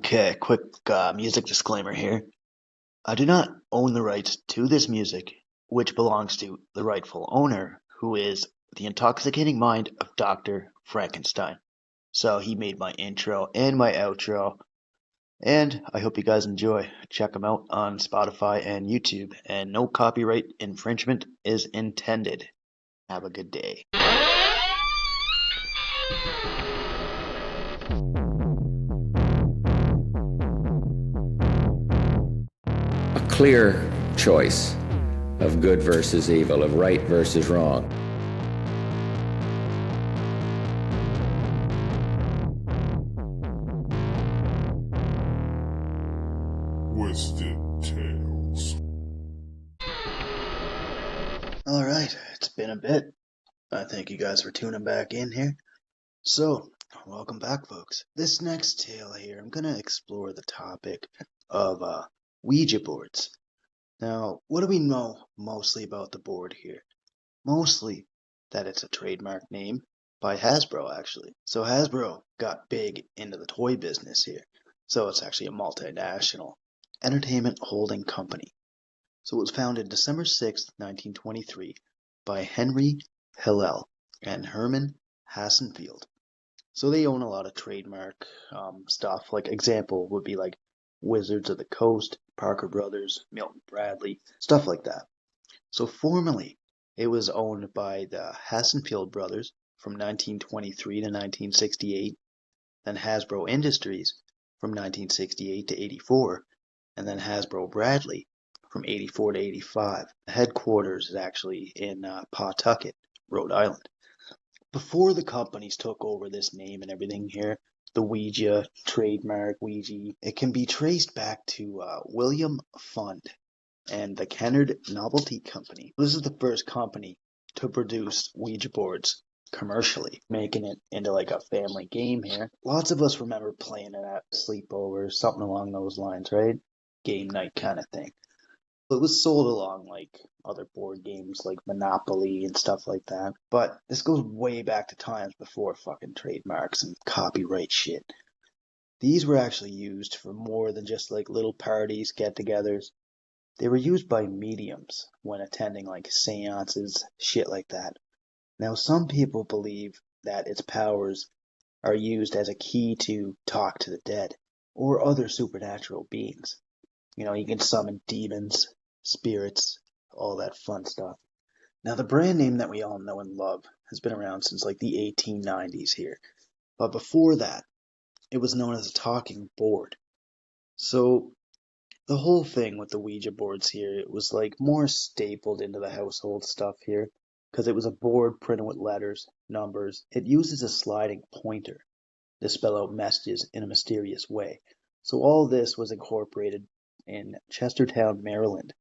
Okay, quick music disclaimer here. I do not own the rights to this music, which belongs to the rightful owner, who is the intoxicating mind of Dr. Frankenstein. So he made my intro and my outro, and I hope you guys enjoy. Check them out on Spotify and YouTube, and no copyright infringement is intended. Have a good day. A clear choice of good versus evil, of right versus wrong. Twisted Tales. Alright, it's been a bit. I thank you guys for tuning back in here. So, welcome back, folks. This next tale here, I'm going to explore the topic of Ouija boards. Now, what do we know mostly about the board here? Mostly that it's a trademark name by Hasbro, actually. So Hasbro got big into the toy business here. So it's actually a multinational entertainment holding company. So it was founded December 6th, 1923 by Henry Hillel and Herman Hassenfield. So they own a lot of trademark stuff. Like example would be like Wizards of the Coast, Parker Brothers, Milton Bradley, stuff like that. So formerly, it was owned by the Hassenfield brothers from 1923 to 1968, then Hasbro Industries from 1968 to 84, and then Hasbro Bradley from 84 to 85. The headquarters is actually in Pawtucket, Rhode Island. Before the companies took over this name and everything here, the Ouija, trademark Ouija, it can be traced back to William Fund and the Kennard Novelty Company. This is the first company to produce Ouija boards commercially, making it into like a family game here. Lots of us remember playing it at sleepovers, something along those lines, right? Game night kind of thing. It was sold along like other board games like Monopoly and stuff like that. But this goes way back to times before fucking trademarks and copyright shit. These were actually used for more than just like little parties, get-togethers. They were used by mediums when attending like seances, shit like that. Now, some people believe that its powers are used as a key to talk to the dead or other supernatural beings. You know, you can summon demons, spirits, all that fun stuff. Now, the brand name that we all know and love has been around since like the 1890s here. But before that, it was known as a talking board. So, the whole thing with the Ouija boards here, it was like more stapled into the household stuff here. Because it was a board printed with letters, numbers. It uses a sliding pointer to spell out messages in a mysterious way. So all this was incorporated in Chestertown, Maryland,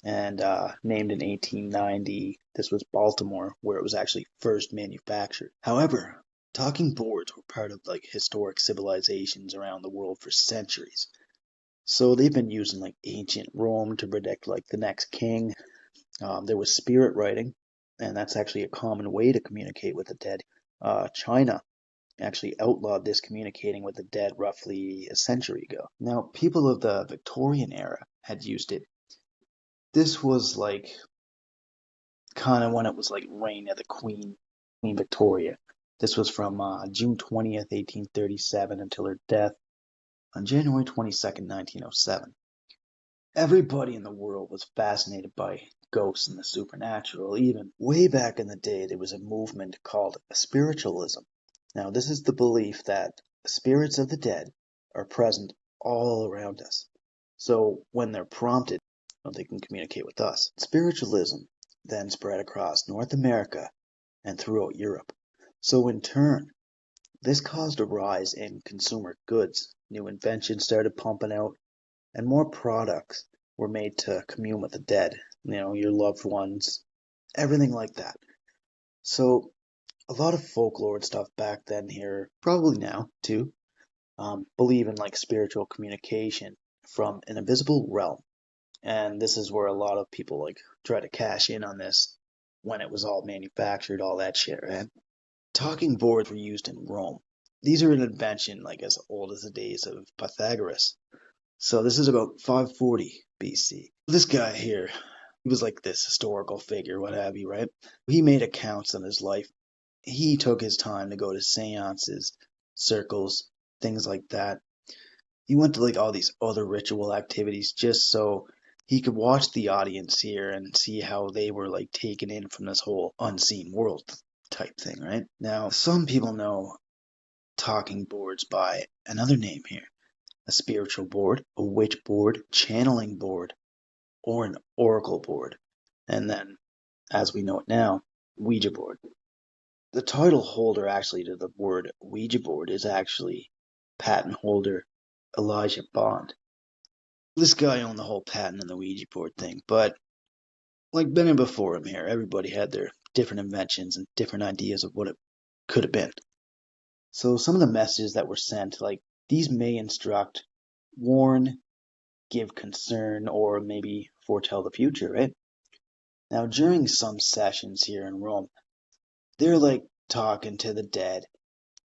and named in 1890. This was Baltimore, where it was actually first manufactured. However, talking boards were part of like historic civilizations around the world for centuries. So they've been used in like ancient Rome to predict like the next king. There was spirit writing, and that's actually a common way to communicate with the dead. China actually outlawed this communicating with the dead roughly a century ago. Now, people of the Victorian era had used it. This was like kind of when it was like reign of the Queen Victoria. This was from June 20th, 1837 until her death on January 22nd, 1907. Everybody in the world was fascinated by ghosts and the supernatural. Even way back in the day, there was a movement called spiritualism. Now, this is the belief that spirits of the dead are present all around us. So when they're prompted, they can communicate with us. Spiritualism then spread across North America and throughout Europe. So in turn, this caused a rise in consumer goods. New inventions started pumping out, and more products were made to commune with the dead, you know, your loved ones, everything like that. So a lot of folklore and stuff back then here, probably now too, believe in like spiritual communication from an invisible realm. And this is where a lot of people like try to cash in on this when it was all manufactured, all that shit, right? Talking boards were used in Rome, These are an invention like as old as the days of Pythagoras. So this is about 540 BC. This guy here, he was like this historical figure, what have you, right? He made accounts of his life. He took his time to go to seances, circles, things like that. He went to like all these other ritual activities just so he could watch the audience here and see how they were like taken in from this whole unseen world type thing, right? Now, some people know talking boards by another name here: a spiritual board, a witch board, channeling board, or an oracle board. And then, as we know it now, Ouija board. The title holder actually to the word Ouija board is actually patent holder Elijah Bond. This guy owned the whole patent on the Ouija board thing, but like been before him here, everybody had their different inventions and different ideas of what it could have been. So some of the messages that were sent, like these may instruct, warn, give concern, or maybe foretell the future, right? Now, during some sessions here in Rome, they're like talking to the dead.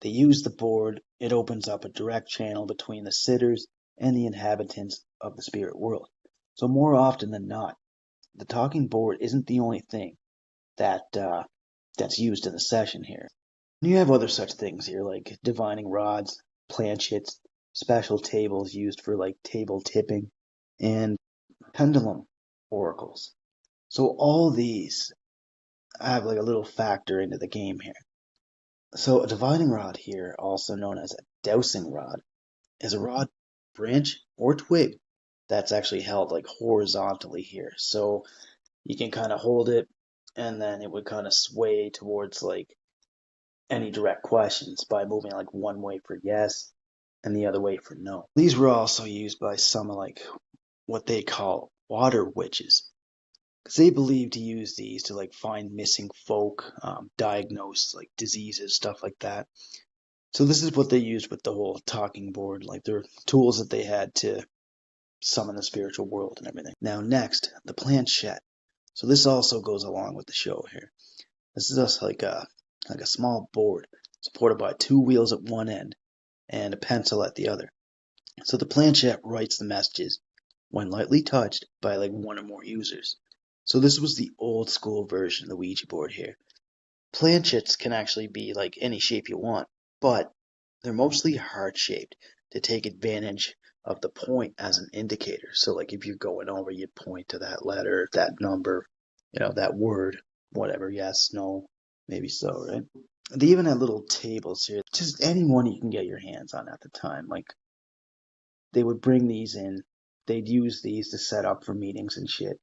They use the board, it opens up a direct channel between the sitters and the inhabitants of the spirit world. So, more often than not, the talking board isn't the only thing that's used in the session here. You have other such things here, like divining rods, planchets, special tables used for like table tipping, and pendulum oracles. So all these have like a little factor into the game here. So a divining rod here, also known as a dowsing rod, is a rod, branch, or twig that's actually held like horizontally here. So you can kind of hold it and then it would kind of sway towards like any direct questions by moving like one way for yes and the other way for no. These were also used by some like what they call water witches, because they believe to use these to like find missing folk, diagnose like diseases, stuff like that. So this is what they used with the whole talking board, like their tools that they had to summon the spiritual world and everything. Now next, the planchette. So this also goes along with the show here. This is just like a small board supported by two wheels at one end and a pencil at the other. So the planchette writes the messages when lightly touched by like one or more users. So this was the old school version of the Ouija board here. Planchettes can actually be like any shape you want, but they're mostly heart shaped to take advantage of the point as an indicator. So like if you're going over, you point to that letter, that number, that word, whatever, yes, no, maybe so, right? They even had little tables here, just any one you can get your hands on at the time. Like they would bring these in, they'd use these to set up for meetings and shit.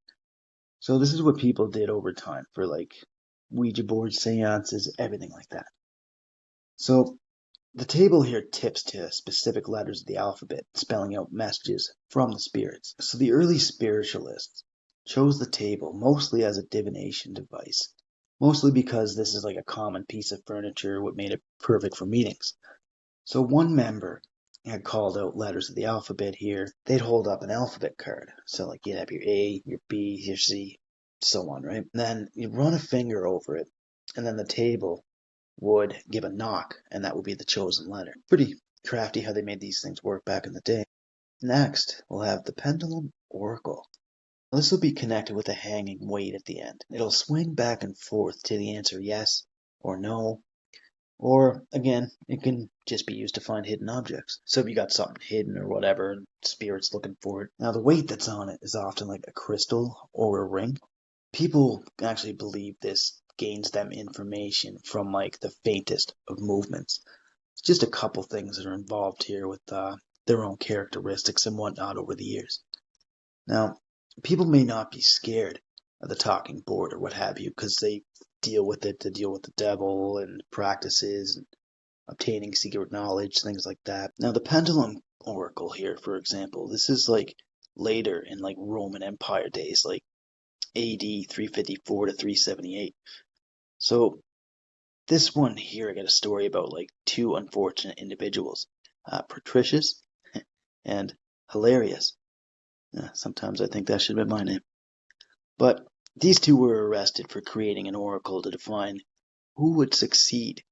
So this is what people did over time for like Ouija board seances, everything like that. So the table here tips to specific letters of the alphabet, spelling out messages from the spirits. So the early spiritualists chose the table mostly as a divination device, mostly because this is like a common piece of furniture, what made it perfect for meetings. So one member had called out letters of the alphabet here. They'd hold up an alphabet card. So like you'd have your A, your B, your C, so on, right? And then you'd run a finger over it, and then the table would give a knock, and that would be the chosen letter. Pretty crafty how they made these things work back in the day. Next, we'll have the pendulum oracle. This will be connected with a hanging weight at the end. It'll swing back and forth to the answer yes or no, or again, it can just be used to find hidden objects. So if you got something hidden or whatever, and spirit's looking for it. Now the weight that's on it is often like a crystal or a ring. People actually believe this gains them information from like the faintest of movements. It's just a couple things that are involved here with their own characteristics and whatnot over the years. Now, people may not be scared of the talking board or what have you because they deal with it to deal with the devil and practices and obtaining secret knowledge, things like that. Now, the pendulum oracle here, for example, this is like later in like Roman Empire days, like AD 354 to 378. So this one here, I got a story about like two unfortunate individuals, Patricius and Hilarious. Sometimes I think that should have been my name. But these two were arrested for creating an oracle to define who would succeed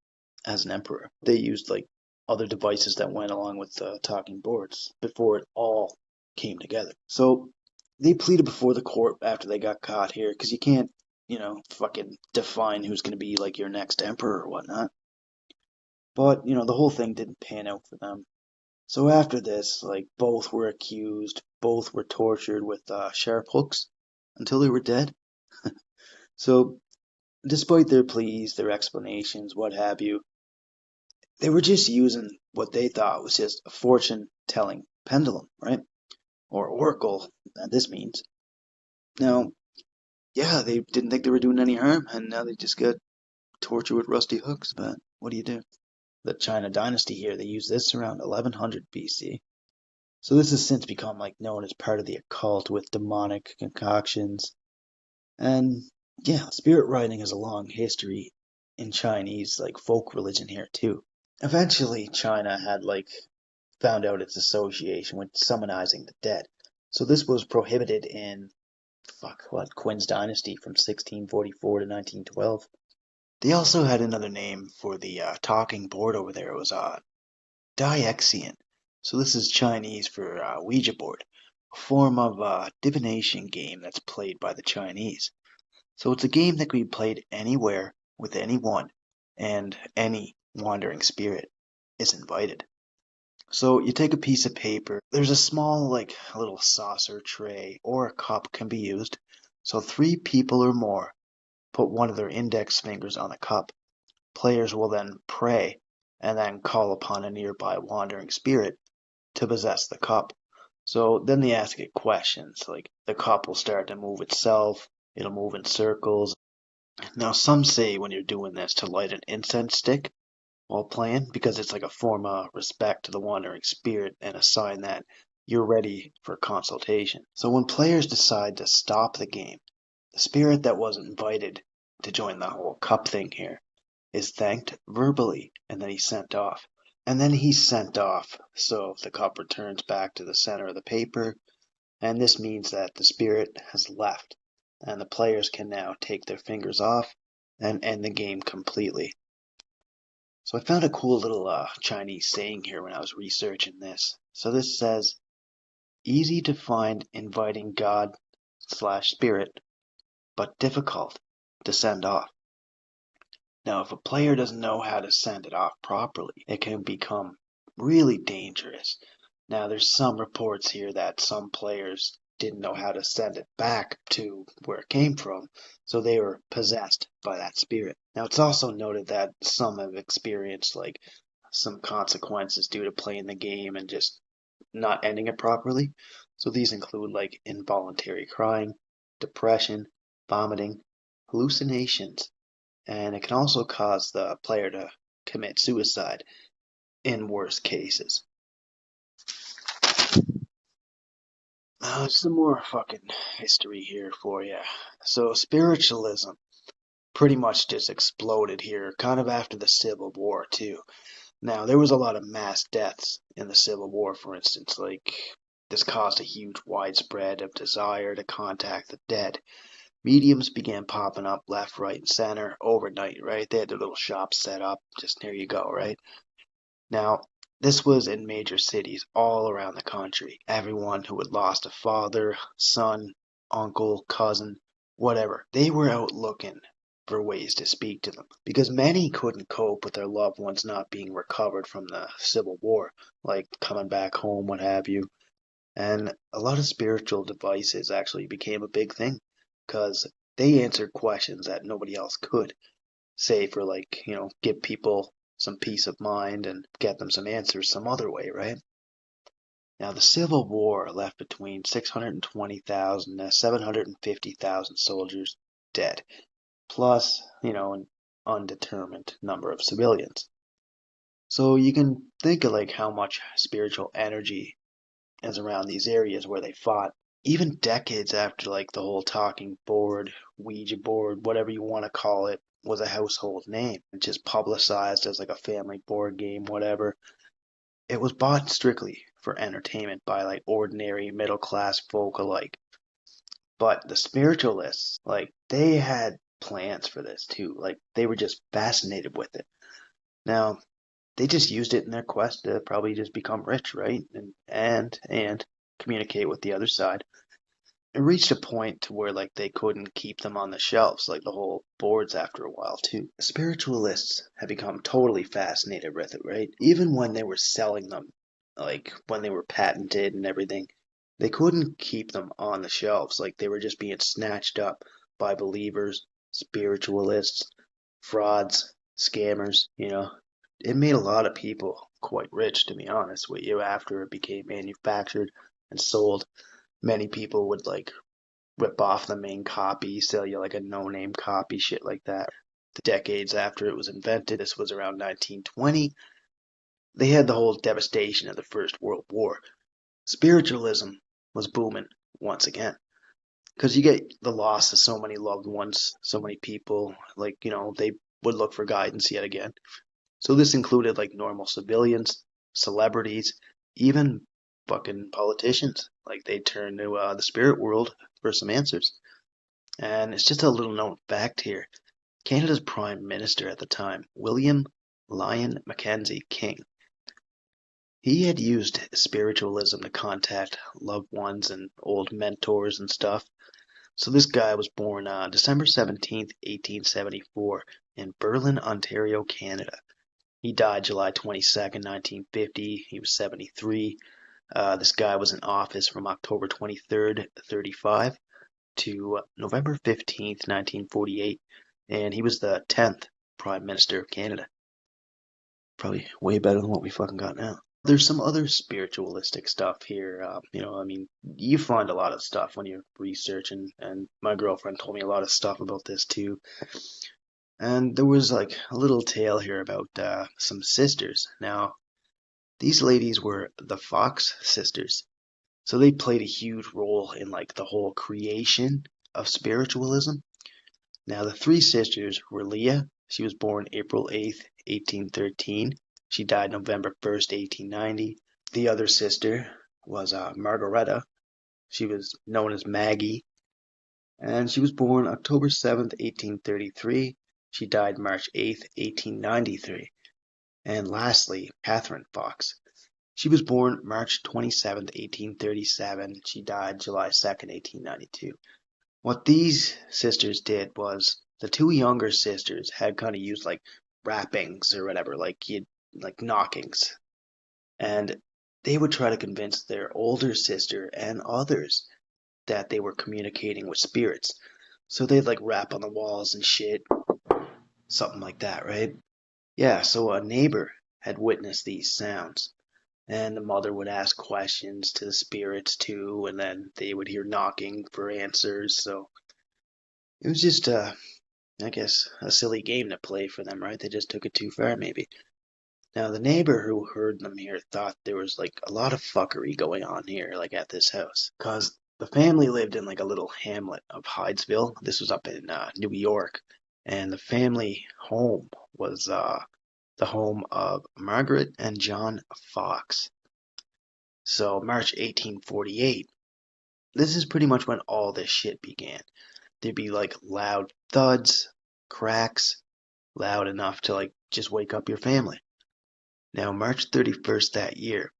as an emperor. They used like other devices that went along with the talking boards before it all came together. So they pleaded before the court after they got caught here because you can't, fucking define who's going to be like your next emperor or whatnot. But, the whole thing didn't pan out for them. So after this, like, both were accused, both were tortured with sharp hooks until they were dead. So, despite their pleas, their explanations, what have you, they were just using what they thought was just a fortune telling pendulum, right? Or oracle, that this means. Now, yeah, they didn't think they were doing any harm, and now they just got tortured with rusty hooks, but what do you do? The China dynasty here, they used this around 1100 BC. So this has since become like known as part of the occult with demonic concoctions. And yeah, spirit writing has a long history in Chinese like folk religion here too. Eventually China had found out its association with summonizing the dead. So this was prohibited in Qin's dynasty from 1644 to 1912. They also had another name for the talking board over there. It was Diaxian. So this is Chinese for Ouija board, a form of divination game that's played by the Chinese. So it's a game that can be played anywhere with anyone, and any wandering spirit is invited. So you take a piece of paper. There's a small, a little saucer tray or a cup can be used. So 3 people or more put one of their index fingers on the cup. Players will then pray and then call upon a nearby wandering spirit to possess the cup. So then they ask it questions, like the cup will start to move itself, it'll move in circles. Now, some say when you're doing this to light an incense stick while playing, because it's like a form of respect to the wandering spirit and a sign that you're ready for consultation. So when players decide to stop the game, the spirit that wasn't invited to join the whole cup thing here is thanked verbally, and then he's sent off. And then he's sent off, so the cup returns back to the center of the paper, and this means that the spirit has left, and the players can now take their fingers off and end the game completely. So I found a cool little Chinese saying here when I was researching this. So this says, easy to find inviting God/spirit, but difficult to send off. Now, if a player doesn't know how to send it off properly, it can become really dangerous. Now, there's some reports here that some players didn't know how to send it back to where it came from, so they were possessed by that spirit. Now, it's also noted that some have experienced some consequences due to playing the game and just not ending it properly. So these include involuntary crying, depression, vomiting, hallucinations, and it can also cause the player to commit suicide in worse cases. Some more fucking history here for you. So spiritualism pretty much just exploded here, kind of after the Civil War too. Now there was a lot of mass deaths in the Civil War, for instance. This caused a huge widespread of desire to contact the dead. Mediums began popping up left, right, and center overnight, right? They had their little shops set up. Just there you go, right? Now, this was in major cities all around the country. Everyone who had lost a father, son, uncle, cousin, whatever, they were out looking for ways to speak to them because many couldn't cope with their loved ones not being recovered from the Civil War, like coming back home, what have you. And a lot of spiritual devices actually became a big thing because they answered questions that nobody else could. Say for give people some peace of mind and get them some answers some other way, right? Now, the Civil War left between 620,000 to 750,000 soldiers dead, plus, an undetermined number of civilians. So you can think of how much spiritual energy is around these areas where they fought. Even decades after the whole talking board, Ouija board, whatever you want to call it, was a household name, just publicized as a family board game, whatever. It was bought strictly for entertainment by ordinary middle class folk alike. But the spiritualists, they had plans for this too. They were just fascinated with it. Now, They just used it in their quest to probably just become rich, right? And communicate with the other side. It reached a point to where like they couldn't keep them on the shelves, like the whole boards after a while too. Spiritualists had become totally fascinated with it, right? Even when they were selling them, like when they were patented and everything, they couldn't keep them on the shelves. Like they were just being snatched up by believers, spiritualists, frauds, scammers, you know. It made a lot of people quite rich, to be honest with you, after it became manufactured and sold. Many people would like rip off the main copy, sell you like a no-name copy, shit like that. The decades after it was invented, this was around 1920, they had the whole devastation of the First World War. Spiritualism was booming once again. Because you get the loss of so many loved ones, so many people, like, you know, they would look for guidance yet again. So this included like normal civilians, celebrities, even fucking politicians. Like they turn to the spirit world for some answers. And it's just a little known fact here. Canada's Prime Minister at the time, William Lyon Mackenzie King, he had used spiritualism to contact loved ones and old mentors and stuff. So this guy was born December 17th, 1874 in Berlin, Ontario, Canada. He died July 22nd, 1950. He was 73. This guy was in office from October 23rd, 35 to November 15th, 1948, and he was the 10th Prime Minister of Canada. Probably way better than what we fucking got now. There's some other spiritualistic stuff here. You know, I mean, you find a lot of stuff when you're researching, and my girlfriend told me a lot of stuff about this too. And there was like a little tale here about some sisters. Now, these ladies were the Fox sisters. So they played a huge role in like the whole creation of spiritualism. Now, the three sisters were Leah. She was born April 8th, 1813. She died November 1st, 1890. The other sister was Margareta. She was known as Maggie. And she was born October 7th, 1833. She died March 8th, 1893. And lastly, Catherine Fox. She was born March 27th, 1837. She died July 2nd, 1892. What these sisters did was the two younger sisters had kind of used like rappings or whatever, like knockings, and they would try to convince their older sister and others that they were communicating with spirits. So they'd like rap on the walls and shit, something like that, right? Yeah, so a neighbor had witnessed these sounds, and the mother would ask questions to the spirits too, and then they would hear knocking for answers. So it was just, I guess, a silly game to play for them, right? They just took it too far, maybe. Now, the neighbor who heard them here thought there was like a lot of fuckery going on here, like at this house, cause the family lived in like a little hamlet of Hydesville. This was up in New York, and the family home was the home of Margaret and John Fox. So March 1848, this is pretty much when all this shit began. There'd be like loud thuds, cracks, loud enough to like just wake up your family. Now, March 31st that year,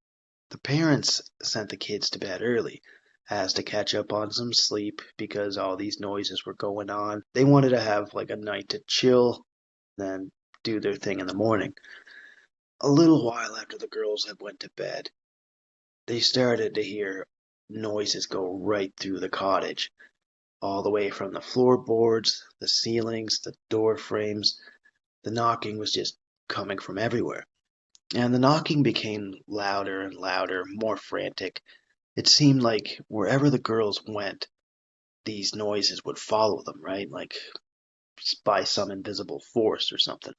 the parents sent the kids to bed early as to catch up on some sleep because all these noises were going on. They wanted to have like a night to chill, then do their thing in the morning. A little while after the girls had went to bed, they started to hear noises go right through the cottage, all the way from the floorboards, the ceilings, the door frames. The knocking was just coming from everywhere. And the knocking became louder and louder, more frantic. It seemed like wherever the girls went, these noises would follow them, right? Like by some invisible force or something.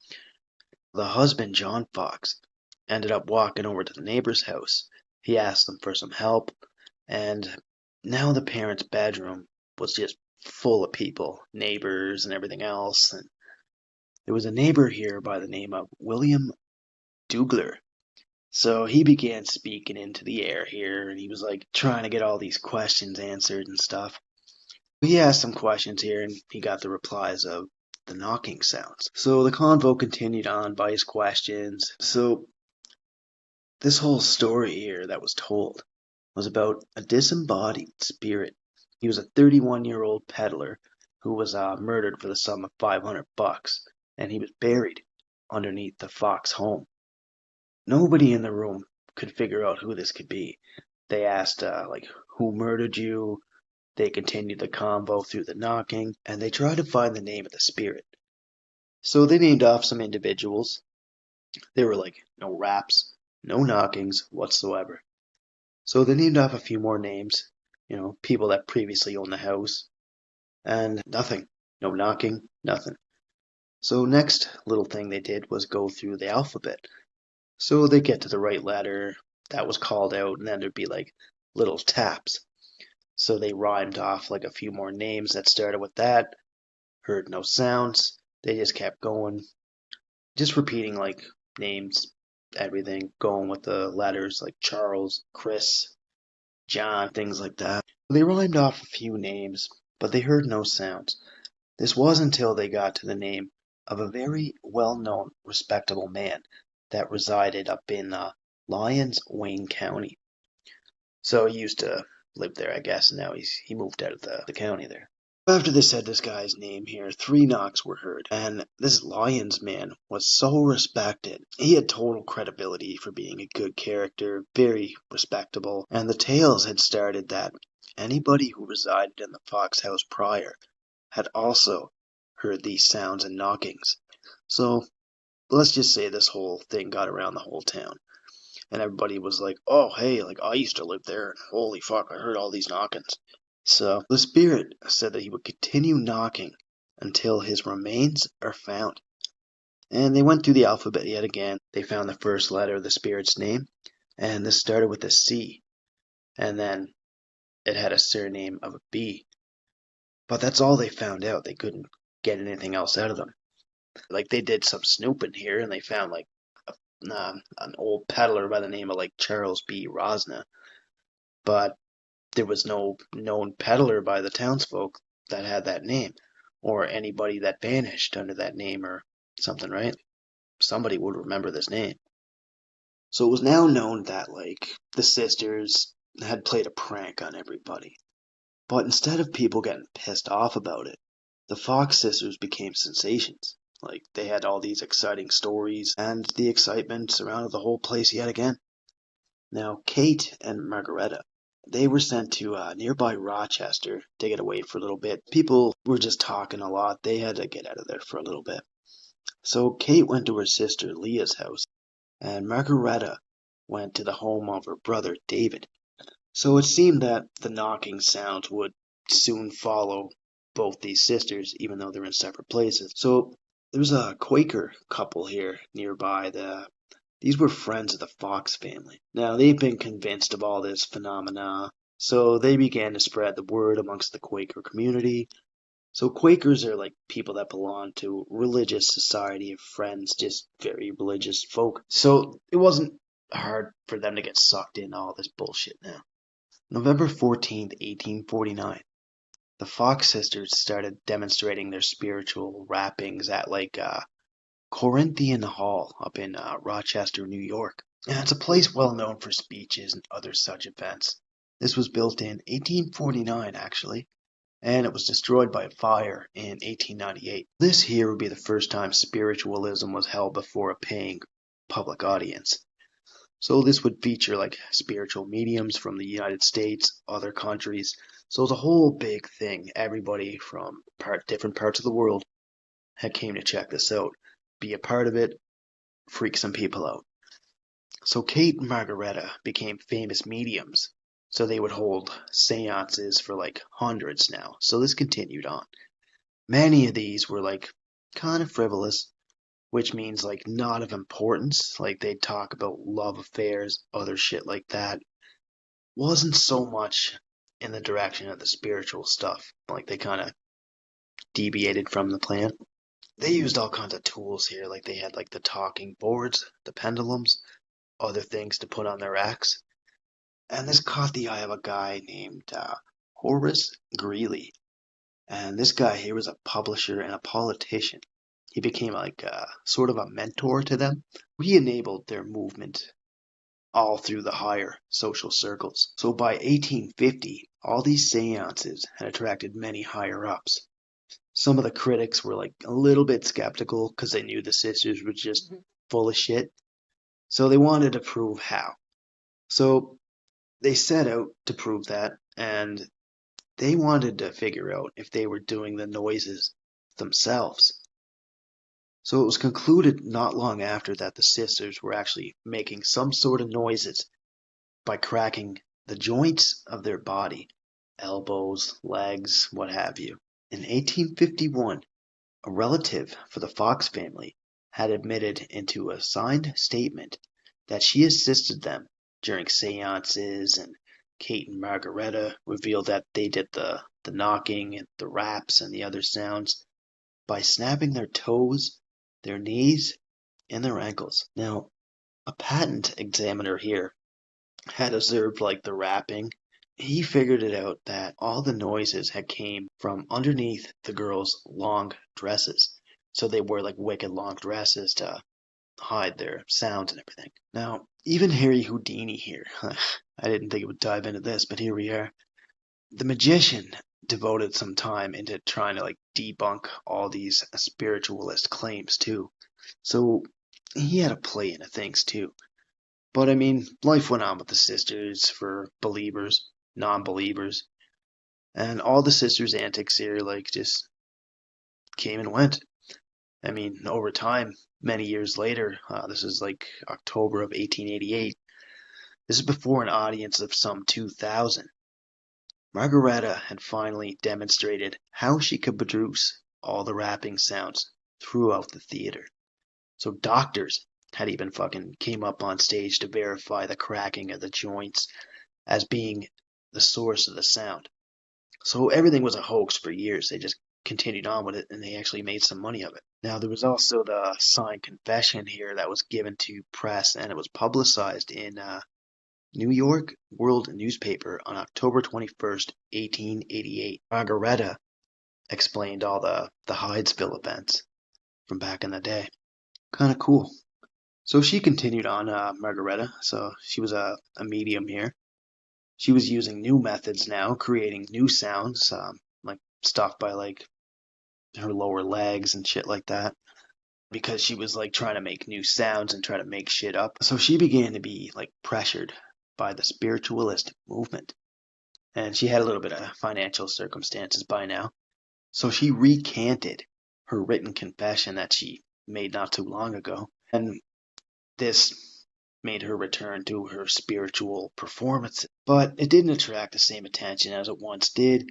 The husband, John Fox, ended up walking over to the neighbor's house. He asked them for some help, and now the parents' bedroom was just full of people, neighbors and everything else. And there was a neighbor here by the name of William Dougler. So he began speaking into the air here, and he was like trying to get all these questions answered and stuff. He asked some questions here, and he got the replies of the knocking sounds. So the convo continued on by his questions. So This whole story here that was told was about a disembodied spirit. He was a 31-year-old peddler who was murdered for the sum of $500, and he was buried underneath the Fox home. Nobody in the room could figure out who this could be. They asked, who murdered you? They continued the convo through the knocking, and they tried to find the name of the spirit. So they named off some individuals. There were no raps, no knockings whatsoever. So they named off a few more names, people that previously owned the house, and nothing. No knocking, nothing. So next little thing they did was go through the alphabet. So they get to the right letter, that was called out, and then there'd be little taps. So they rhymed off a few more names that started with that, heard no sounds, they just kept going, just repeating names, everything, going with the letters like Charles, Chris, John, things like that. They rhymed off a few names, but they heard no sounds. This was until they got to the name of a very well-known, respectable man that resided up in Lyons, Wayne County. So he used to live there, I guess, and now he moved out of the county there. After they said this guy's name here, 3 knocks were heard, and this Lyons man was so respected. He had total credibility for being a good character, very respectable, and the tales had started that anybody who resided in the Fox house prior had also heard these sounds and knockings. So let's just say this whole thing got around the whole town. And everybody was like, oh, hey, I used to live there, and holy fuck, I heard all these knockings. So the spirit said that he would continue knocking until his remains are found. And they went through the alphabet yet again. They found the first letter of the spirit's name, and this started with a C. And then it had a surname of a B. But that's all they found out. They couldn't get anything else out of them. They did some snooping here, and they found an old peddler by the name of Charles B. Rosna. But there was no known peddler by the townsfolk that had that name, or anybody that vanished under that name or something, right? Somebody would remember this name. So it was now known that the sisters had played a prank on everybody. But instead of people getting pissed off about it, the Fox sisters became sensations. They had all these exciting stories, and the excitement surrounded the whole place yet again. Now, Kate and Margareta, they were sent to nearby Rochester to get away for a little bit. People were just talking a lot. They had to get out of there for a little bit. So Kate went to her sister Leah's house, and Margareta went to the home of her brother David. So it seemed that the knocking sounds would soon follow both these sisters, even though they're in separate places. So there was a Quaker couple here nearby. These were friends of the Fox family. Now, they've been convinced of all this phenomena, so they began to spread the word amongst the Quaker community. So Quakers are people that belong to religious society of friends, just very religious folk. So it wasn't hard for them to get sucked into all this bullshit now. November 14th, 1849. The Fox sisters started demonstrating their spiritual rappings at Corinthian Hall up in Rochester, New York. And it's a place well known for speeches and other such events. This was built in 1849, actually, and it was destroyed by a fire in 1898. This here would be the first time spiritualism was held before a paying public audience. So this would feature spiritual mediums from the United States, other countries. So it was a whole big thing. Everybody from different parts of the world had came to check this out, be a part of it, freak some people out. So Kate and Margareta became famous mediums. So they would hold seances for hundreds now. So this continued on. Many of these were kind of frivolous, which means not of importance. They'd talk about love affairs, other shit like that. Wasn't so much in the direction of the spiritual stuff. They kind of deviated from the plan. They used all kinds of tools here. They had the talking boards, the pendulums, other things to put on their acts. And this caught the eye of a guy named Horace Greeley. And this guy here was a publisher and a politician. He became sort of a mentor to them. He enabled their movement all through the higher social circles. So by 1850, all these seances had attracted many higher ups. Some of the critics were like a little bit skeptical because they knew the sisters were just full of shit. So they wanted to prove how. So they set out to prove that, and they wanted to figure out if they were doing the noises themselves. So it was concluded not long after that the sisters were actually making some sort of noises by cracking the joints of their body, elbows, legs, what have you. In 1851, a relative for the Fox family had admitted into a signed statement that she assisted them during seances, and Kate and Margareta revealed that they did the knocking and the raps and the other sounds by snapping their toes, their knees, and their ankles. Now, a patent examiner here had observed like the rapping. He figured it out that all the noises had came from underneath the girls' long dresses. So they wore like wicked long dresses to hide their sounds and everything. Now, even Harry Houdini here, I didn't think it would dive into this, but here we are. The magician devoted some time into trying to like debunk all these spiritualist claims too. So he had a play into things too. But I mean, life went on with the sisters for believers, non-believers, and all the sisters' antics here like just came and went. I mean, over time, many years later, this is like October of 1888. This is before an audience of some 2,000. Margareta had finally demonstrated how she could produce all the rapping sounds throughout the theater. So doctors had even fucking came up on stage to verify the cracking of the joints as being the source of the sound. So everything was a hoax for years. They just continued on with it, and they actually made some money of it. Now, there was also the signed confession here that was given to press, and it was publicized in New York World newspaper on October 21st, 1888. Margareta explained all the Hydesville events from back in the day. Kind of cool. So she continued on, Margareta. So she was a medium here. She was using new methods now, creating new sounds, like stuff by like her lower legs and shit like that, because she was like trying to make new sounds and try to make shit up. So she began to be like pressured by the spiritualist movement, and she had a little bit of financial circumstances by now. So she recanted her written confession that she made not too long ago, and this made her return to her spiritual performances. But it didn't attract the same attention as it once did,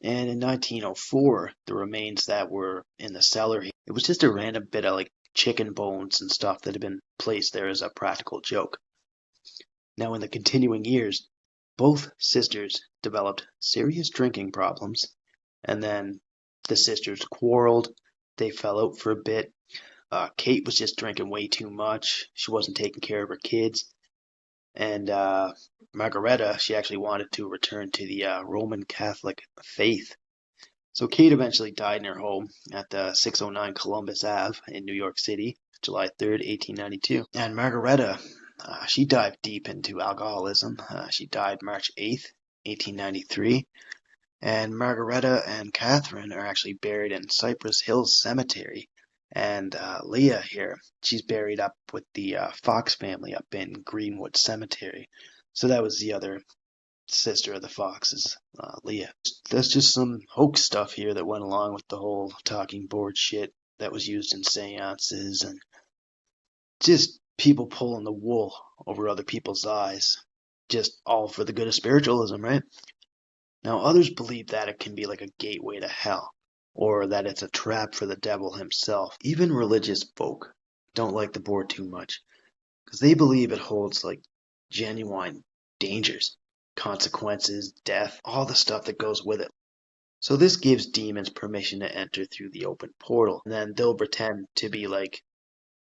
and in 1904, the remains that were in the cellar, it was just a random bit of like chicken bones and stuff that had been placed there as a practical joke. Now, in the continuing years, both sisters developed serious drinking problems, and then the sisters quarreled. They fell out for a bit. Kate was just drinking way too much. She wasn't taking care of her kids. And Margareta, she actually wanted to return to the Roman Catholic faith. So Kate eventually died in her home at the 609 Columbus Ave in New York City, July 3rd, 1892. And Margareta, she dived deep into alcoholism. She died March 8th, 1893. And Margareta and Catherine are actually buried in Cypress Hills Cemetery. And Leah here, she's buried up with the Fox family up in Greenwood Cemetery. So that was the other sister of the Foxes, Leah. That's just some hoax stuff here that went along with the whole talking board shit that was used in seances, and just people pulling the wool over other people's eyes. Just all for the good of spiritualism, right? Now, others believe that it can be like a gateway to hell, or that it's a trap for the devil himself. Even religious folk don't like the board too much, because they believe it holds like genuine dangers, consequences, death, all the stuff that goes with it. So this gives demons permission to enter through the open portal, and then they'll pretend to be like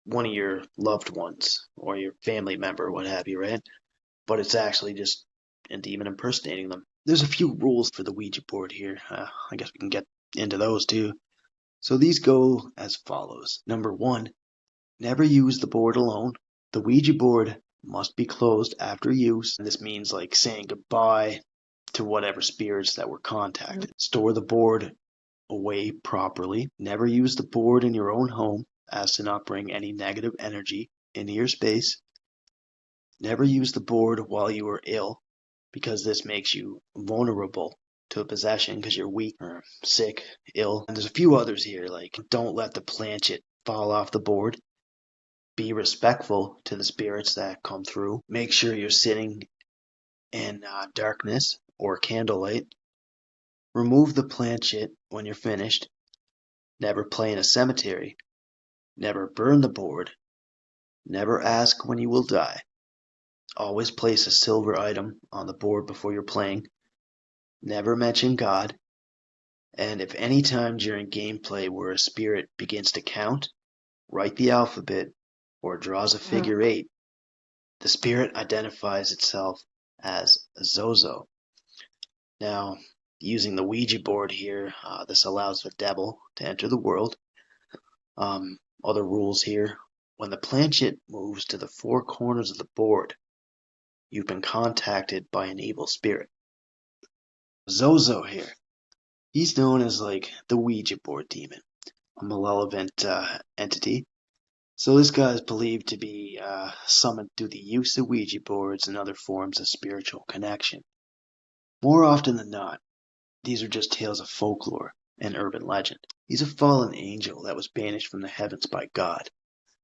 one of your loved ones, or your family member, what have you, right? But it's actually just a demon impersonating them. There's a few rules for the Ouija board here. I guess we can get into those too. So these go as follows. Number 1, never use the board alone. The Ouija board must be closed after use. And this means like saying goodbye to whatever spirits that were contacted. Store the board away properly. Never use the board in your own home, as to not bring any negative energy into your space. Never use the board while you are ill, because this makes you vulnerable to a possession because you're weak or sick, ill. And there's a few others here, like don't let the planchet fall off the board. Be respectful to the spirits that come through. Make sure you're sitting in darkness or candlelight. Remove the planchet when you're finished. Never play in a cemetery. Never burn the board. Never ask when you will die. Always place a silver item on the board before you're playing. Never mention God. And if any time during gameplay where a spirit begins to count, write the alphabet, or draws a figure 8, the spirit identifies itself as xoxo. Now, using the Ouija board here, this allows the devil to enter the world. Other rules here. When the planchet moves to the 4 corners of the board, you've been contacted by an evil spirit. Xoxo here. He's known as like the Ouija board demon, a malevolent entity. So this guy is believed to be summoned through the use of Ouija boards and other forms of spiritual connection. More often than not, these are just tales of folklore and urban legend. He's a fallen angel that was banished from the heavens by God,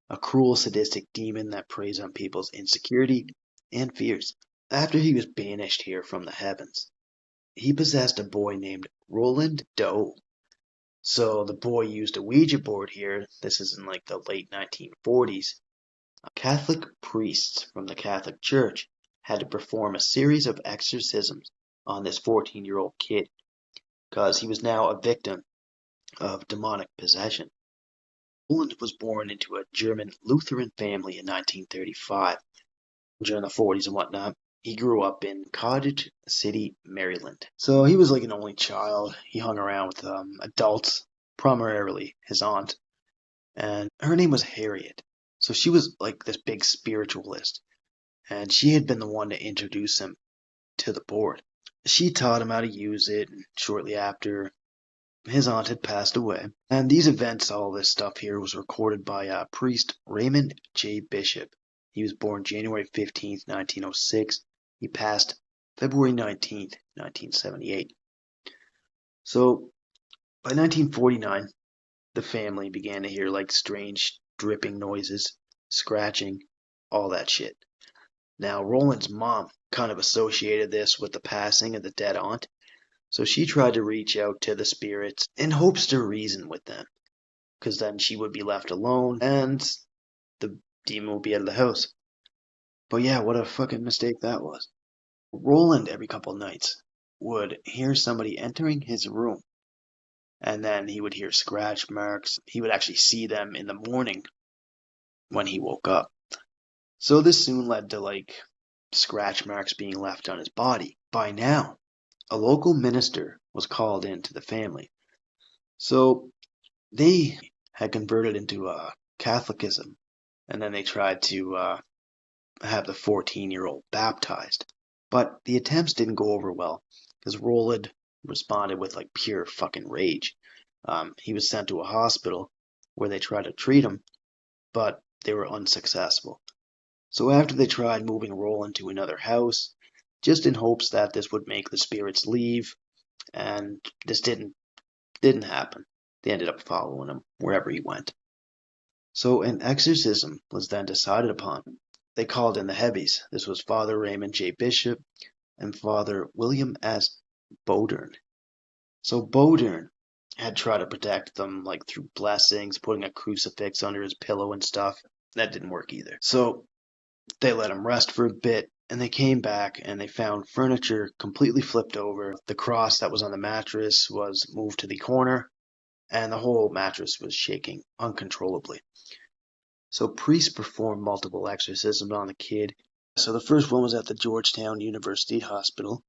a cruel, sadistic demon that preys on people's insecurity and fears. After he was banished here from the heavens, he possessed a boy named Roland Doe. So the boy used a Ouija board here. This is in like the late 1940s. Catholic priests from the Catholic Church had to perform a series of exorcisms on this 14-year-old kid because he was now a victim of demonic possession. Roland was born into a German Lutheran family in 1935. During the 40s and whatnot, he grew up in Cottage City, Maryland. So he was like an only child. He hung around with adults, primarily his aunt, and her name was Harriet. So she was like this big spiritualist, and she had been the one to introduce him to the board. She taught him how to use it, and shortly after, his aunt had passed away. And these events, all this stuff here, was recorded by priest Raymond J. Bishop. He was born January 15th, 1906. He passed February 19th, 1978. So, by 1949, the family began to hear like strange dripping noises, scratching, all that shit. Now, Roland's mom kind of associated this with the passing of the dead aunt, so she tried to reach out to the spirits in hopes to reason with them, because then she would be left alone and the demon would be out of the house. But yeah, what a fucking mistake that was. Roland, every couple nights, would hear somebody entering his room, and then he would hear scratch marks. He would actually see them in the morning when he woke up. So this soon led to like scratch marks being left on his body. By now, a local minister was called into the family. So they had converted into Catholicism, and then they tried to have the 14-year-old baptized. But the attempts didn't go over well, because Roland responded with like pure fucking rage. He was sent to a hospital where they tried to treat him, but they were unsuccessful. So after they tried moving Roland to another house, just in hopes that this would make the spirits leave, and this didn't happen. They ended up following him wherever he went. So an exorcism was then decided upon. They called in the heavies. This was Father Raymond J. Bishop and Father William S. Bodern. So Bodern had tried to protect them like through blessings, putting a crucifix under his pillow and stuff. That didn't work either. So they let him rest for a bit, and they came back and they found furniture completely flipped over. The cross that was on the mattress was moved to the corner, and the whole mattress was shaking uncontrollably. So priests performed multiple exorcisms on the kid. So the first one was at the Georgetown University Hospital,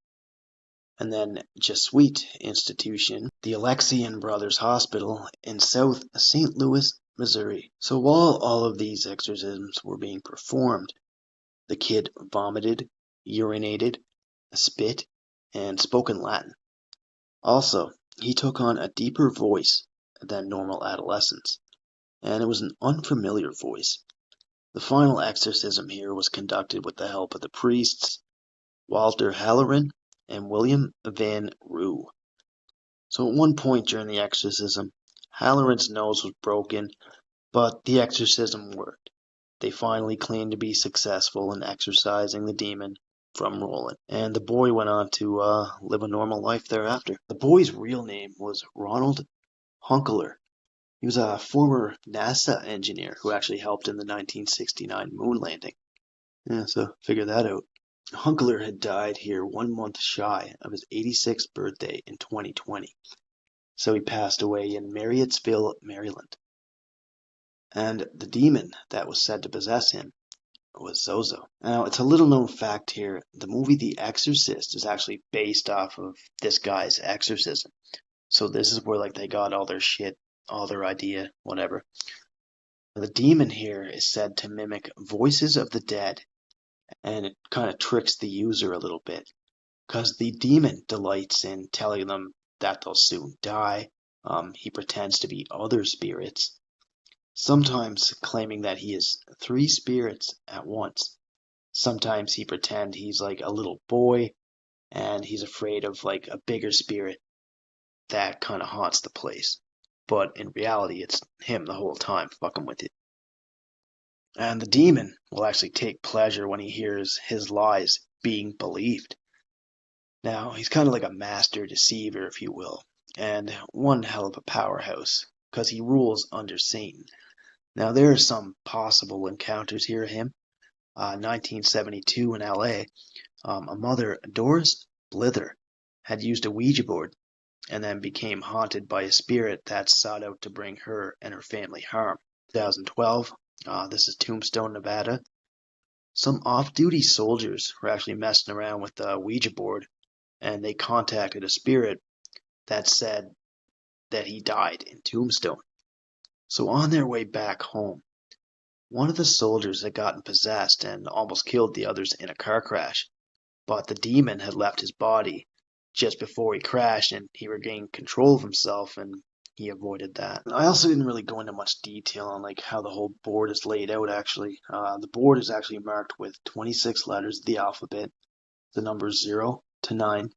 and then Jesuit Institution, the Alexian Brothers Hospital in South St. Louis, Missouri. So while all of these exorcisms were being performed, The kid vomited, urinated, spit, and spoke in Latin. Also, he took on a deeper voice than normal adolescents, and it was an unfamiliar voice. The final exorcism here was conducted with the help of the priests Walter Halloran and William Van Roo. So at one point during the exorcism, Halloran's nose was broken, but the exorcism worked. They finally claimed to be successful in exorcising the demon from Roland, and the boy went on to live a normal life thereafter. The boy's real name was Ronald Hunkeler. He was a former NASA engineer who actually helped in the 1969 moon landing. Yeah, so figure that out. Hunkeler had died here 1 month shy of his 86th birthday in 2020. So he passed away in Marriottsville, Maryland. And the demon that was said to possess him was Xoxo. Now, it's a little known fact here. The movie The Exorcist is actually based off of this guy's exorcism. So this is where like they got all their shit, all their idea, whatever. The demon here is said to mimic voices of the dead, and it kind of tricks the user a little bit, because the demon delights in telling them that they'll soon die. He pretends to be other spirits, sometimes claiming that he is 3 spirits at once. Sometimes he pretends he's like a little boy, and he's afraid of like a bigger spirit that kind of haunts the place. But in reality, it's him the whole time fucking with you. And the demon will actually take pleasure when he hears his lies being believed. Now, he's kind of like a master deceiver, if you will, and one hell of a powerhouse, because he rules under Satan. Now, there are some possible encounters here of him. 1972 in LA, a mother, Doris Blither, had used a Ouija board and then became haunted by a spirit that sought out to bring her and her family harm. 2012, this is Tombstone, Nevada. Some off-duty soldiers were actually messing around with the Ouija board, and they contacted a spirit that said that he died in Tombstone. So on their way back home, one of the soldiers had gotten possessed and almost killed the others in a car crash, but the demon had left his body just before he crashed, and he regained control of himself, and he avoided that. I also didn't really go into much detail on like how the whole board is laid out actually. The board is actually marked with 26 letters of the alphabet, the numbers 0 to 9,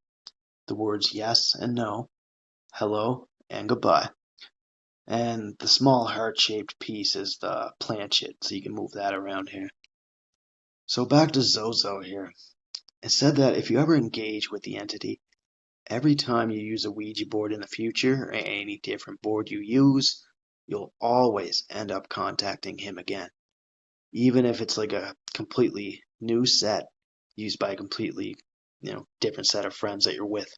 the words yes and no, hello and goodbye. And the small heart-shaped piece is the planchette, so you can move that around here. So back to Xoxo here. It said that if you ever engage with the entity, every time you use a Ouija board in the future, or any different board you use, you'll always end up contacting him again. Even if it's like a completely new set, used by a completely, different set of friends that you're with.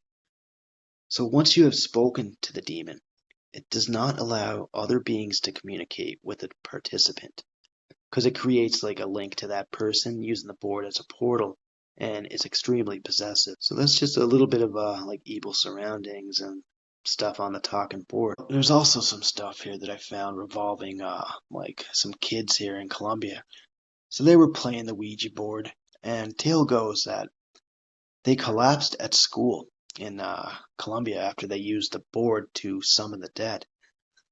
So once you have spoken to the demon, it does not allow other beings to communicate with the participant, because it creates like a link to that person using the board as a portal, and it's extremely possessive. So that's just a little bit of like evil surroundings and stuff on the talking board. There's also some stuff here that I found revolving like some kids here in Colombia. So they were playing the Ouija board, and tale goes that they collapsed at school in Colombia after they used the board to summon the dead.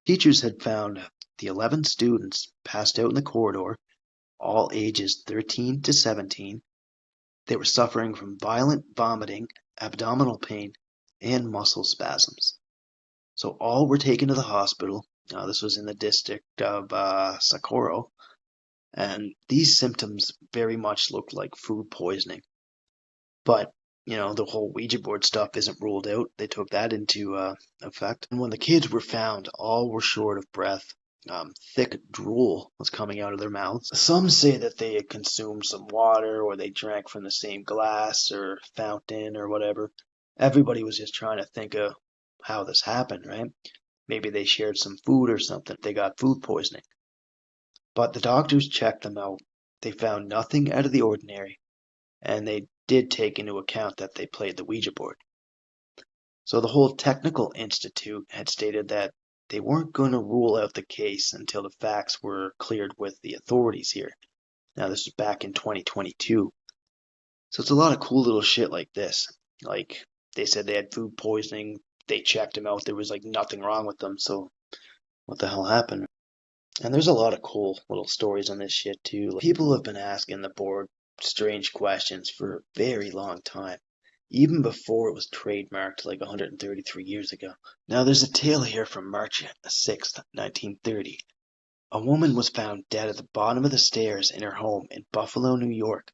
Teachers had found the 11 students passed out in the corridor, all ages 13 to 17. They were suffering from violent vomiting, abdominal pain, and muscle spasms. So all were taken to the hospital. This was in the district of Socorro, and these symptoms very much looked like food poisoning. But the whole Ouija board stuff isn't ruled out. They took that into effect. And when the kids were found, all were short of breath. Thick drool was coming out of their mouths. Some say that they had consumed some water, or they drank from the same glass or fountain or whatever. Everybody was just trying to think of how this happened, right? Maybe they shared some food or something. They got food poisoning. But the doctors checked them out. They found nothing out of the ordinary, and they did take into account that they played the Ouija board. So the whole technical institute had stated that they weren't going to rule out the case until the facts were cleared with the authorities here. Now, this was back in 2022. So it's a lot of cool little shit like this. Like, they said they had food poisoning. They checked them out. There was like nothing wrong with them. So what the hell happened? And there's a lot of cool little stories on this shit too. Like, people have been asking the board strange questions for a very long time, even before it was trademarked like 133 years ago. Now there's a tale here from March 6th, 1930. A woman was found dead at the bottom of the stairs in her home in Buffalo, New York.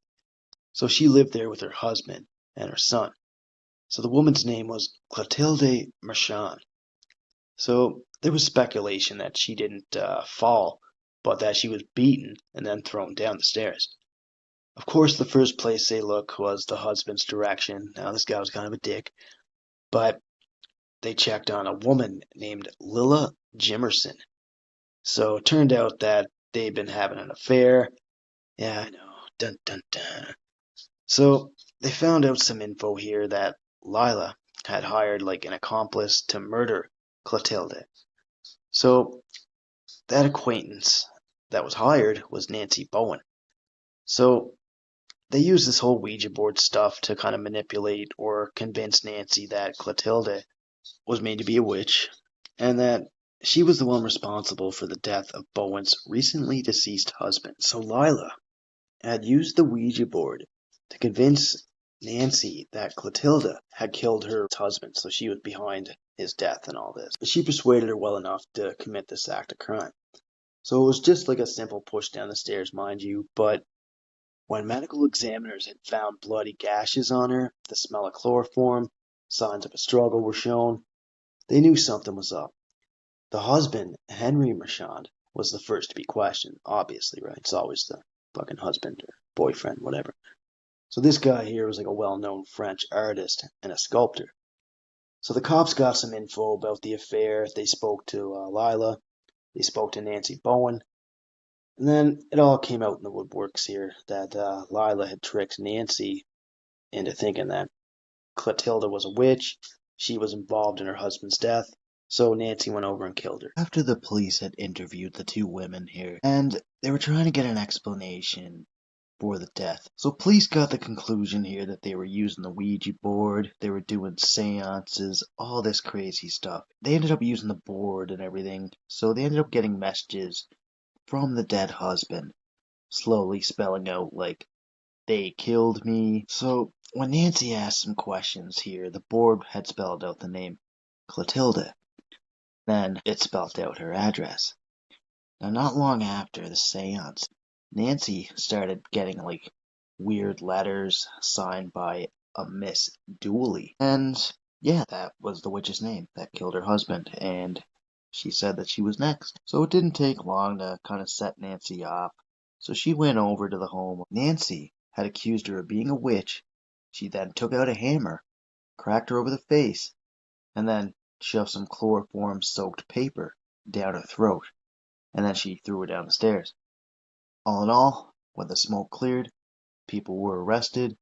So she lived there with her husband and her son. So the woman's name was Clotilde Marchand. So there was speculation that she didn't fall, but that she was beaten and then thrown down the stairs. Of course, the first place they looked was the husband's direction. Now, this guy was kind of a dick, but they checked on a woman named Lilla Jimerson. So it turned out that they'd been having an affair. Yeah, I know. Dun dun dun. So they found out some info here that Lila had hired like an accomplice to murder Clotilde. So that acquaintance that was hired was Nancy Bowen. So they used this whole Ouija board stuff to kind of manipulate or convince Nancy that Clotilde was made to be a witch and that she was the one responsible for the death of Bowen's recently deceased husband. So Lila had used the Ouija board to convince Nancy that Clotilde had killed her husband, so she was behind his death and all this. But she persuaded her well enough to commit this act of crime. So it was just like a simple push down the stairs, mind you, but when medical examiners had found bloody gashes on her, the smell of chloroform, signs of a struggle were shown, they knew something was up. The husband, Henry Marchand, was the first to be questioned, obviously, right? It's always the fucking husband or boyfriend, whatever. So this guy here was like a well-known French artist and a sculptor. So the cops got some info about the affair. They spoke to Lila. They spoke to Nancy Bowen. And then it all came out in the woodworks here that Lila had tricked Nancy into thinking that Clotilde was a witch. She was involved in her husband's death. So Nancy went over and killed her. After the police had interviewed the two women here, and they were trying to get an explanation for the death. So police got the conclusion here that they were using the Ouija board, they were doing seances, all this crazy stuff. They ended up using the board and everything, so they ended up getting messages from the dead husband, slowly spelling out like, they killed me. So when Nancy asked some questions here, the board had spelled out the name Clotilde. Then it spelled out her address. Now, not long after the seance, Nancy started getting like weird letters signed by a Miss Dooley. And yeah, that was the witch's name that killed her husband. And she said that she was next. So it didn't take long to kind of set Nancy off. So she went over to the home. Nancy had accused her of being a witch. She then took out a hammer, cracked her over the face, and then shoved some chloroform-soaked paper down her throat, and then she threw her down the stairs. All in all, when the smoke cleared, people were arrested,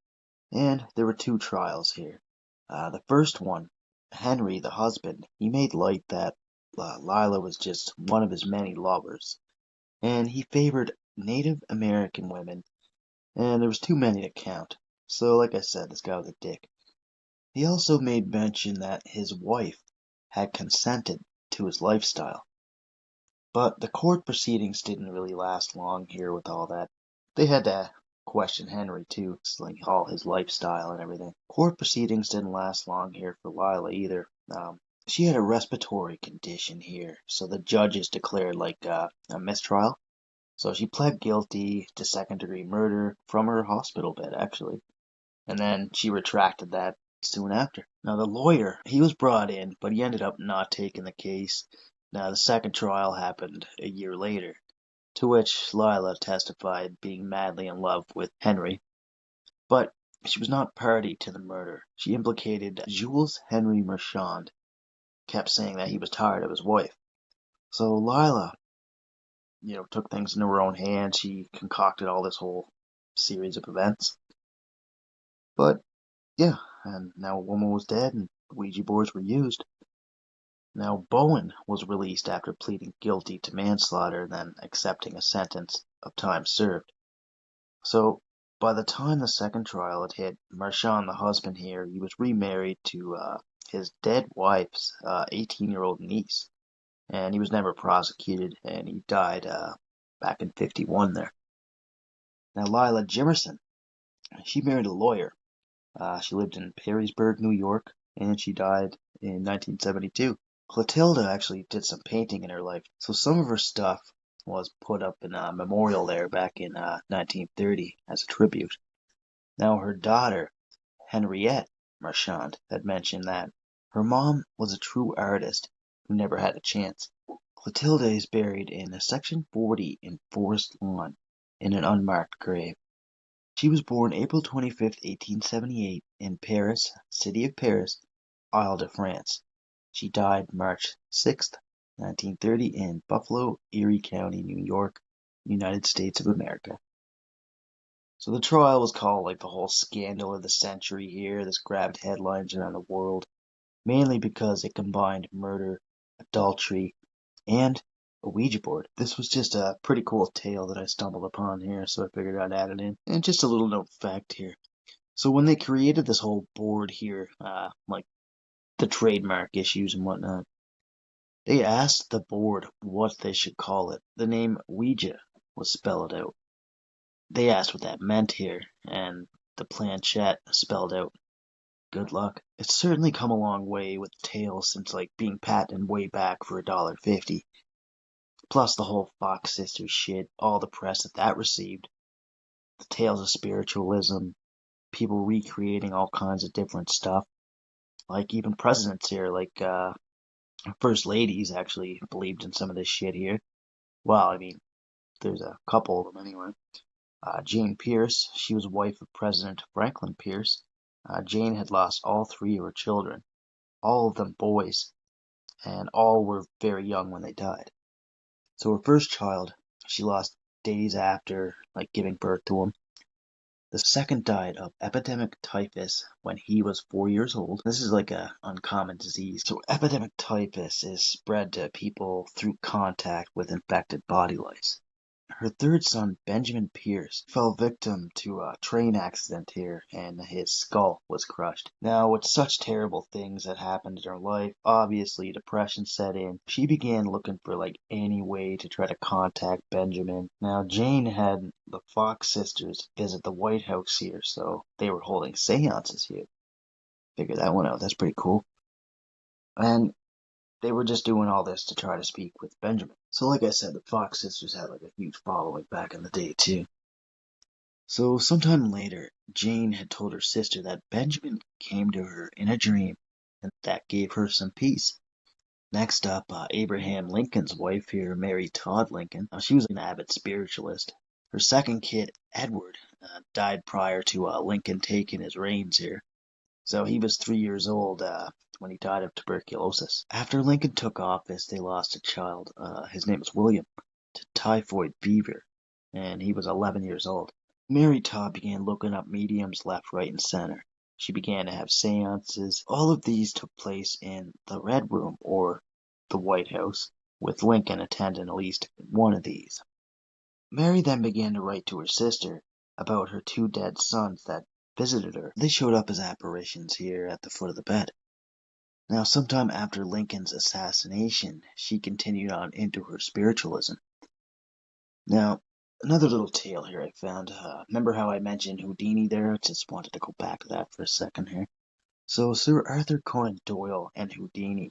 and there were two trials here. The first one, Henry, the husband, he made light that Lila was just one of his many lovers, and he favored Native American women, and there was too many to count. So, like I said, this guy was a dick. He also made mention that his wife had consented to his lifestyle. But the court proceedings didn't really last long here with all that. They had to question Henry too, like all his lifestyle and everything. Court proceedings didn't last long here for Lila either. She had a respiratory condition here, so the judges declared like a mistrial. So she pled guilty to second-degree murder from her hospital bed, actually. And then she retracted that soon after. Now, the lawyer, he was brought in, but he ended up not taking the case. Now, the second trial happened a year later, to which Lila testified being madly in love with Henry. But she was not party to the murder. She implicated Jules Henry Marchand, kept saying that he was tired of his wife. So Lila, took things into her own hands. She concocted all this whole series of events. But, yeah, and now a woman was dead and Ouija boards were used. Now Bowen was released after pleading guilty to manslaughter and then accepting a sentence of time served. So by the time the second trial had hit, Marchand, the husband here, he was remarried to his dead wife's 18-year-old niece, and he was never prosecuted, and he died back in 51 there. Now Lila Jimerson, she married a lawyer. She lived in Perrysburg, New York, and she died in 1972. Clotilda actually did some painting in her life, so some of her stuff was put up in a memorial there back in 1930 as a tribute. Now her daughter, Henriette Marchand, had mentioned that her mom was a true artist who never had a chance. Clotilda is buried in Section 40 in Forest Lawn in an unmarked grave. She was born April 25th, 1878 in Paris, city of Paris, Ile-de-France. She died March 6th, 1930 in Buffalo, Erie County, New York, United States of America. So the trial was called like the whole scandal of the century here. This grabbed headlines around the world, mainly because it combined murder, adultery, and a Ouija board. This was just a pretty cool tale that I stumbled upon here, so I figured I'd add it in. And just a little known fact here. So when they created this whole board here, like the trademark issues and whatnot, they asked the board what they should call it. The name Ouija was spelled out. They asked what that meant here, and the planchette spelled out good luck. It's certainly come a long way with tales since like being patented way back for $1.50. Plus the whole Fox Sisters shit, all the press that received, the tales of spiritualism, people recreating all kinds of different stuff. Like even presidents here, like first ladies actually believed in some of this shit here. Well, I mean, there's a couple of them anyway. Jane Pierce, she was wife of President Franklin Pierce. Jane had lost all three of her children, all of them boys, and all were very young when they died. So her first child, she lost days after like giving birth to him. The second died of epidemic typhus when he was 4 years old. This is like a uncommon disease. So epidemic typhus is spread to people through contact with infected body lice. Her third son, Benjamin Pierce, fell victim to a train accident here and his skull was crushed. Now, with such terrible things that happened in her life, obviously depression set in. She began looking for like any way to try to contact Benjamin. Now, Jane had the Fox sisters visit the White House here, so they were holding seances here. Figure that one out, that's pretty cool. And they were just doing all this to try to speak with Benjamin. So like I said, the Fox sisters had like a huge following back in the day too. So sometime later, Jane had told her sister that Benjamin came to her in a dream and that gave her some peace. Next up, Abraham Lincoln's wife here, Mary Todd Lincoln. She was an avid spiritualist. Her second kid, Edward, died prior to Lincoln taking his reins here. So he was 3 years old when he died of tuberculosis. After Lincoln took office, they lost a child. His name was William, to typhoid fever, and he was 11 years old. Mary Todd began looking up mediums left, right, and center. She began to have seances. All of these took place in the Red Room, or the White House, with Lincoln attending at least one of these. Mary then began to write to her sister about her two dead sons that visited her. They showed up as apparitions here at the foot of the bed. Now, sometime after Lincoln's assassination, she continued on into her spiritualism. Now, another little tale here I found. Remember how I mentioned Houdini there? I just wanted to go back to that for a second here. So, Sir Arthur Conan Doyle and Houdini,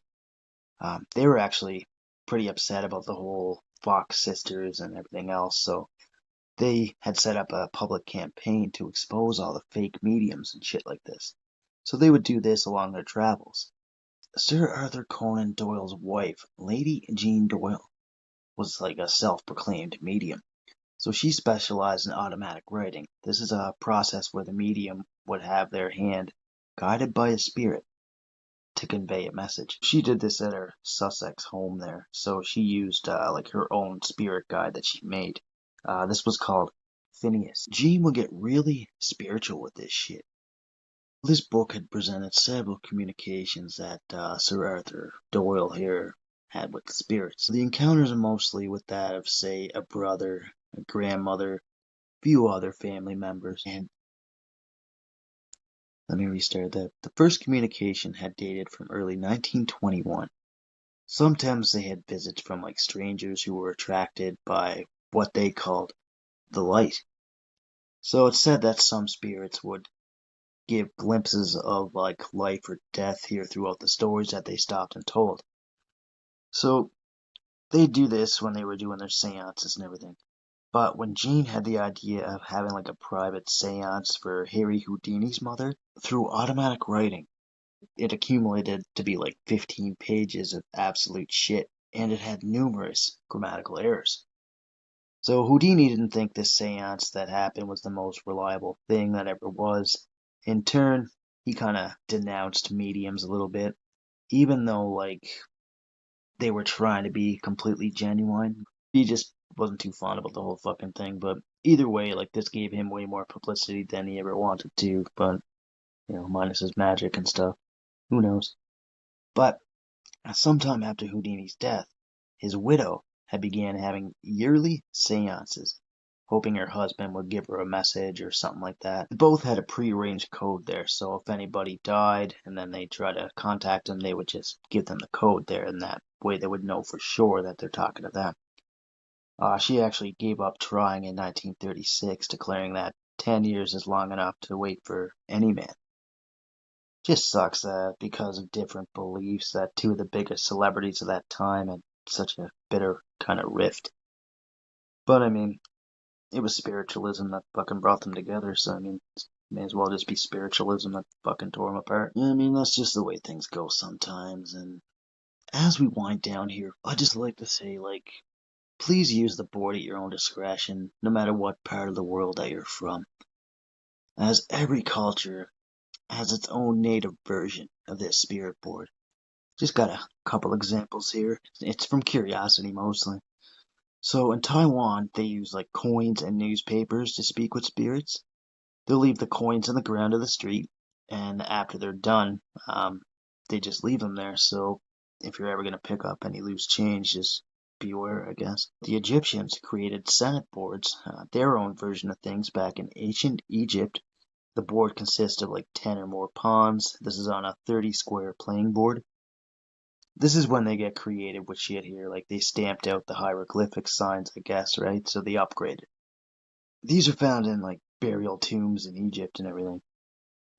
they were actually pretty upset about the whole Fox sisters and everything else, so they had set up a public campaign to expose all the fake mediums and shit like this. So they would do this along their travels. Sir Arthur Conan Doyle's wife, Lady Jean Doyle, was like a self-proclaimed medium. So she specialized in automatic writing. This is a process where the medium would have their hand guided by a spirit to convey a message. She did this at her Sussex home there. So she used like her own spirit guide that she made. This was called Phineas. Jean would get really spiritual with this shit. This book had presented several communications that Sir Arthur Doyle here had with the spirits. The encounters are mostly with that of, say, a brother, a grandmother, few other family members. And let me restart that. The first communication had dated from early 1921. Sometimes they had visits from like strangers who were attracted by what they called the light. So it's said that some spirits would give glimpses of like life or death here throughout the stories that they stopped and told. So they do this when they were doing their seances and everything. But when Jean had the idea of having like a private seance for Harry Houdini's mother, through automatic writing, it accumulated to be like 15 pages of absolute shit, and it had numerous grammatical errors. So Houdini didn't think this seance that happened was the most reliable thing that ever was. In turn, he kind of denounced mediums a little bit, even though like they were trying to be completely genuine. He just wasn't too fond about the whole fucking thing. But either way, like this gave him way more publicity than he ever wanted to. But minus his magic and stuff. Who knows? But sometime after Houdini's death, his widow had began having yearly seances, hoping her husband would give her a message or something like that. Both had a prearranged code there, so if anybody died and then they try to contact them, they would just give them the code there, and that way they would know for sure that they're talking to them. She actually gave up trying in 1936, declaring that 10 years is long enough to wait for any man. Just sucks that because of different beliefs that two of the biggest celebrities of that time had such a bitter kind of rift. But I mean, it was spiritualism that fucking brought them together, so I mean, may as well just be spiritualism that fucking tore them apart. I mean, that's just the way things go sometimes, and as we wind down here, I'd just like to say, like, please use the board at your own discretion, no matter what part of the world that you're from, as every culture has its own native version of this spirit board. Just got a couple examples here. It's from curiosity mostly. So in Taiwan, they use like coins and newspapers to speak with spirits. They'll leave the coins on the ground of the street, and after they're done, they just leave them there. So if you're ever gonna pick up any loose change, just beware, I guess. The Egyptians created Senate boards, their own version of things back in ancient Egypt. The board consists of like 10 or more pawns. This is on a 30 square playing board. This is when they get creative with shit here, like they stamped out the hieroglyphic signs, I guess, right? So they upgraded. These are found in like burial tombs in Egypt and everything.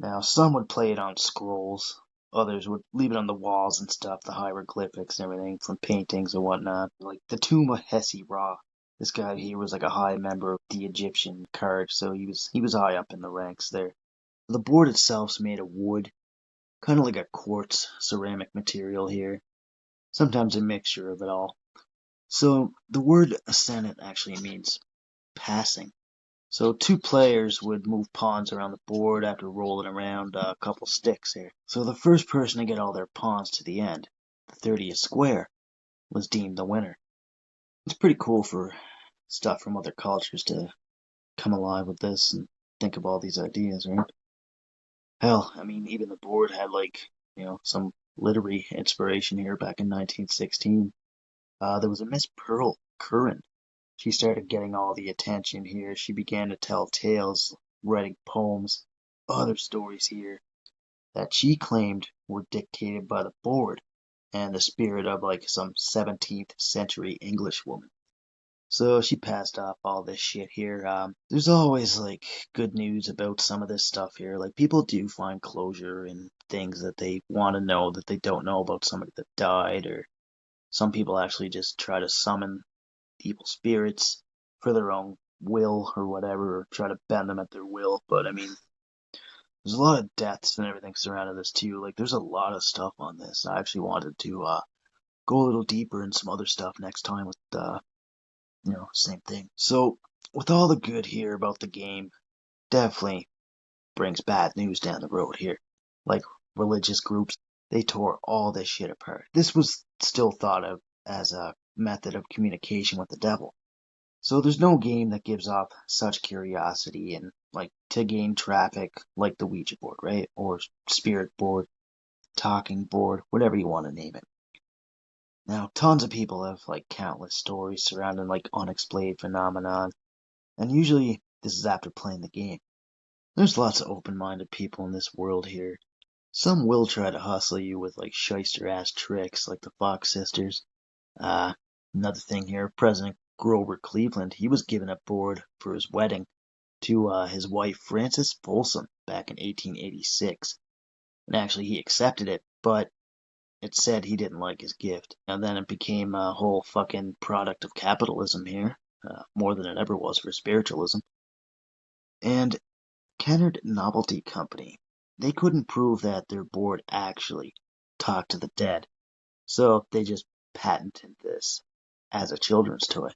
Now, some would play it on scrolls, others would leave it on the walls and stuff, the hieroglyphics and everything from paintings and whatnot. Like the tomb of Hesi Ra. This guy here was like a high member of the Egyptian court, so he was high up in the ranks there. The board itself's made of wood, kind of like a quartz ceramic material here. Sometimes a mixture of it all. So the word ascendant actually means passing. So two players would move pawns around the board after rolling around a couple sticks here. So the first person to get all their pawns to the end, the 30th square, was deemed the winner. It's pretty cool for stuff from other cultures to come alive with this and think of all these ideas, right? Hell, I mean, even the board had like, some literary inspiration here back in 1916. There was a Miss Pearl Curran. She started getting all the attention here. She began to tell tales, writing poems, other stories here that she claimed were dictated by the board and the spirit of like some 17th century English woman. So she passed off all this shit here. There's always like good news about some of this stuff here. Like people do find closure in things that they want to know that they don't know about somebody that died, or some people actually just try to summon evil spirits for their own will or whatever, or try to bend them at their will. But I mean, there's a lot of deaths and everything surrounding this too. Like there's a lot of stuff on this. I actually wanted to go a little deeper in some other stuff next time with same thing. So with all the good here about the game, definitely brings bad news down the road here. Like religious groups, they tore all this shit apart. This was still thought of as a method of communication with the devil. So there's no game that gives off such curiosity and like to gain traffic like the Ouija board, right? Or spirit board, talking board, whatever you want to name it. Now, tons of people have like countless stories surrounding like unexplained phenomenon, and usually This is after playing the game. There's lots of open-minded people in this world here. Some will try to hustle you with like shyster-ass tricks like the Fox sisters. Another thing here, President Grover Cleveland, he was given a board for his wedding to his wife Frances Folsom back in 1886. And actually he accepted it, but it said he didn't like his gift. And then it became a whole fucking product of capitalism here, more than it ever was for spiritualism. And Kennard Novelty Company, they couldn't prove that their board actually talked to the dead, so they just patented this as a children's toy.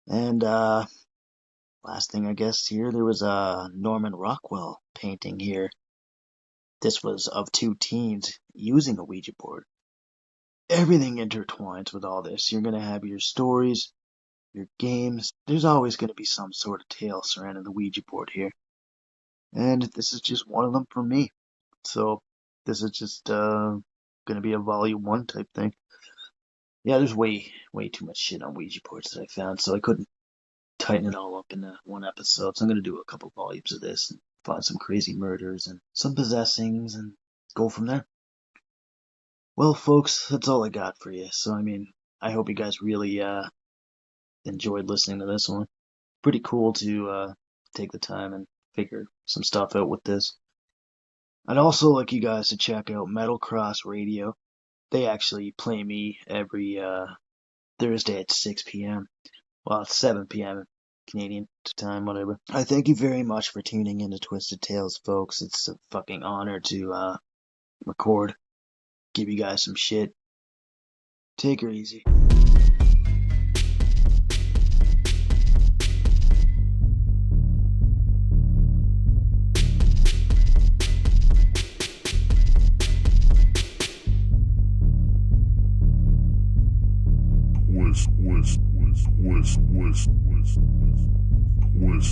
And last thing I guess here, there was a Norman Rockwell painting here. This was of two teens using a Ouija board. Everything intertwines with all this. You're going to have your stories, your games. There's always going to be some sort of tale surrounding the Ouija board here. And this is just one of them for me. So this is just going to be a volume 1 type thing. Yeah, there's way too much shit on Ouija boards that I found, so I couldn't tighten it all up in one episode. So I'm going to do a couple volumes of this and find some crazy murders and some possessings and go from there. Well, folks, that's all I got for you. So, I mean, I hope you guys really enjoyed listening to this one. Pretty cool to take the time and figure some stuff out with this. I'd also like you guys to check out Metal Cross Radio. They actually play me every Thursday at 6 p.m. Well, it's 7 p.m. Canadian time, whatever. I thank you very much for tuning into Twisted Tales, folks. It's a fucking honor to record, give you guys some shit. Take her easy.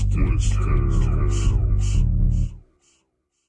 Twisted Tales.